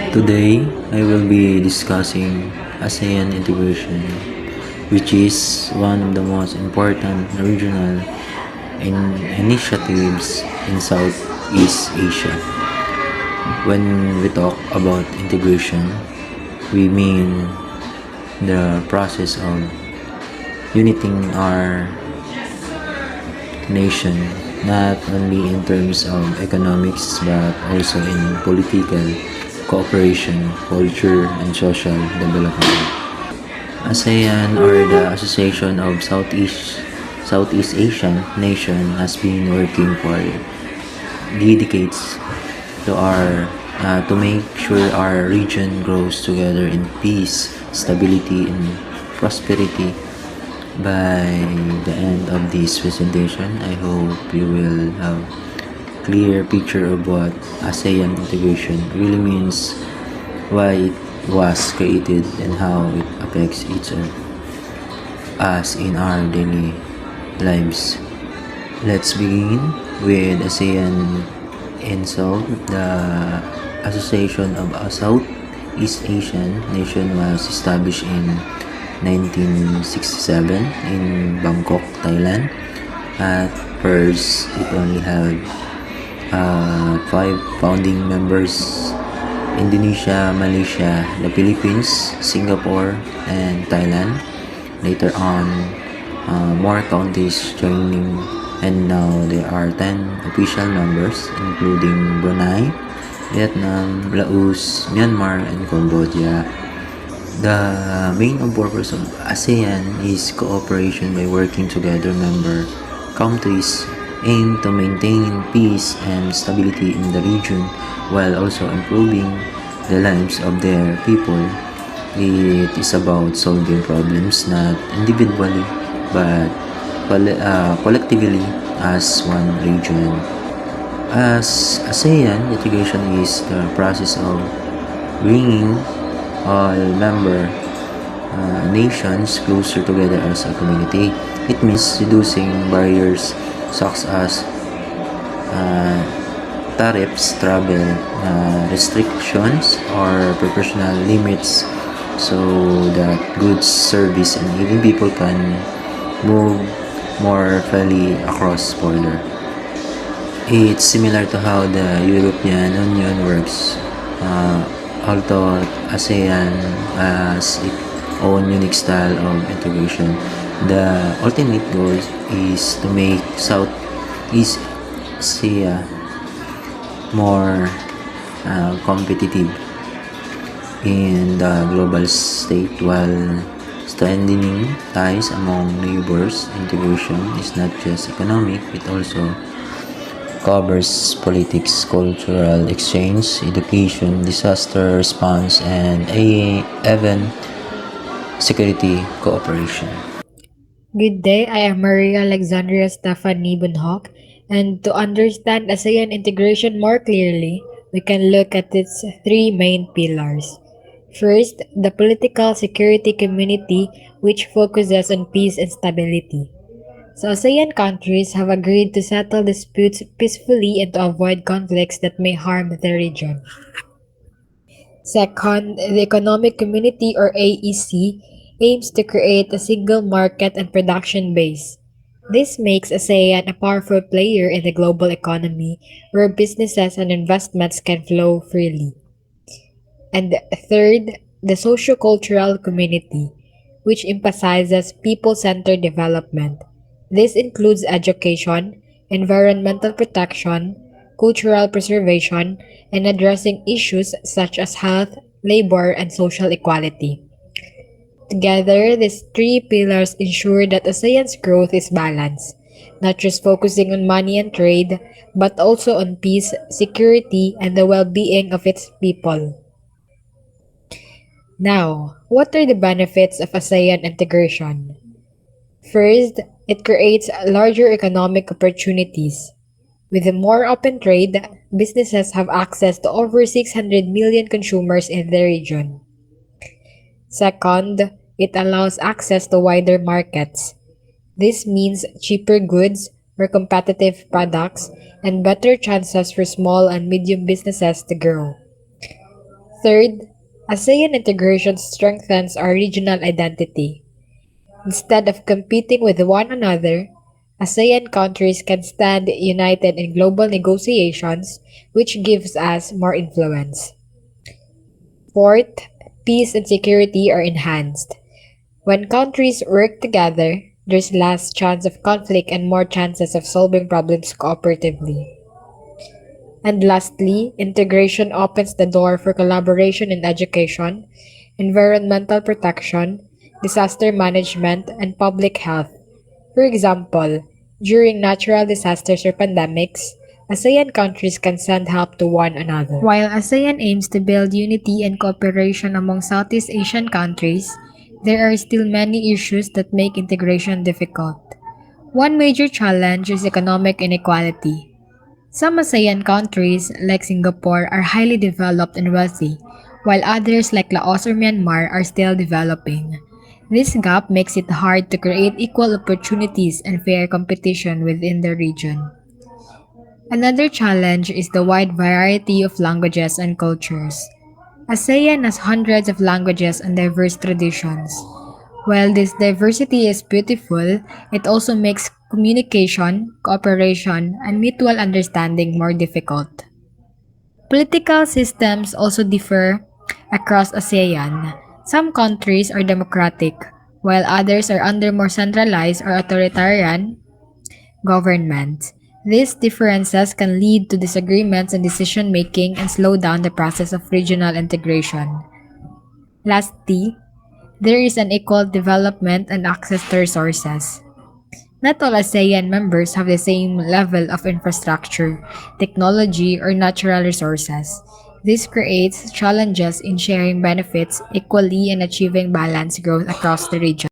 Today, I will be discussing ASEAN integration, which is one of the most important regional initiatives in Southeast Asia. When we talk about integration, we mean the process of uniting our nation not only in terms of economics but also in political cooperation, culture, and social development. ASEAN, or the Association of Southeast Asian Nation, has been working for decades to make sure our region grows together in peace, stability, and prosperity. By the end of this presentation, I hope you will have a clear picture of what ASEAN integration really means, why it was created, and how it affects each of us in our daily lives. Let's begin with ASEAN itself. The Association of Southeast Asian Nation was established in 1967 in Bangkok, Thailand. At first, it only had 5 founding members: Indonesia, Malaysia, the Philippines, Singapore, and Thailand. Later on, more countries joining, and now there are 10 official members, including Brunei, Vietnam, Laos, Myanmar, and Cambodia. The main purpose of ASEAN is cooperation. By working together, member countries aim to maintain peace and stability in the region while also improving the lives of their people. It is about solving problems not individually but collectively as one region. As ASEAN, integration is the process of bringing all member nations closer together as a community. It means reducing barriers such as tariffs, travel restrictions, or professional limits, so that goods, service, and even people can move more freely across border. It's similar to how the European Union works. Although ASEAN has its own unique style of integration, the ultimate goal is to make Southeast Asia more competitive in the global stage while strengthening ties among neighbors. Integration is not just economic, it also covers politics, cultural exchange, education, disaster response, and even security cooperation. Good day, I am Maria Alexandria Stephanie Bonjoc, and to understand ASEAN integration more clearly, we can look at its three main pillars. First, the political security community, which focuses on peace and stability. So ASEAN countries have agreed to settle disputes peacefully and to avoid conflicts that may harm the region. Second, the Economic Community or AEC aims to create a single market and production base. This makes ASEAN a powerful player in the global economy where businesses and investments can flow freely. And third, the Socio-Cultural Community, which emphasizes people-centered development. This includes education, environmental protection, cultural preservation, and addressing issues such as health, labor, and social equality. Together, these three pillars ensure that ASEAN's growth is balanced, not just focusing on money and trade, but also on peace, security, and the well-being of its people. Now, what are the benefits of ASEAN integration? First, it creates larger economic opportunities. With a more open trade, businesses have access to over 600 million consumers in the region. Second, it allows access to wider markets. This means cheaper goods, more competitive products, and better chances for small and medium businesses to grow. Third, ASEAN integration strengthens our regional identity. Instead of competing with one another, ASEAN countries can stand united in global negotiations, which gives us more influence. Fourth, peace and security are enhanced. When countries work together, there's less chance of conflict and more chances of solving problems cooperatively. And lastly, integration opens the door for collaboration in education, environmental protection, disaster management, and public health. For example, during natural disasters or pandemics, ASEAN countries can send help to one another. While ASEAN aims to build unity and cooperation among Southeast Asian countries, there are still many issues that make integration difficult. One major challenge is economic inequality. Some ASEAN countries, like Singapore, are highly developed and wealthy, while others, like Laos or Myanmar, are still developing. This gap makes it hard to create equal opportunities and fair competition within the region. Another challenge is the wide variety of languages and cultures. ASEAN has hundreds of languages and diverse traditions. While this diversity is beautiful, it also makes communication, cooperation, and mutual understanding more difficult. Political systems also differ across ASEAN. Some countries are democratic, while others are under more centralized or authoritarian governments. These differences can lead to disagreements in decision making and slow down the process of regional integration. Lastly, there is unequal development and access to resources. Not all ASEAN members have the same level of infrastructure, technology, or natural resources. This creates challenges in sharing benefits equally and achieving balanced growth across the region.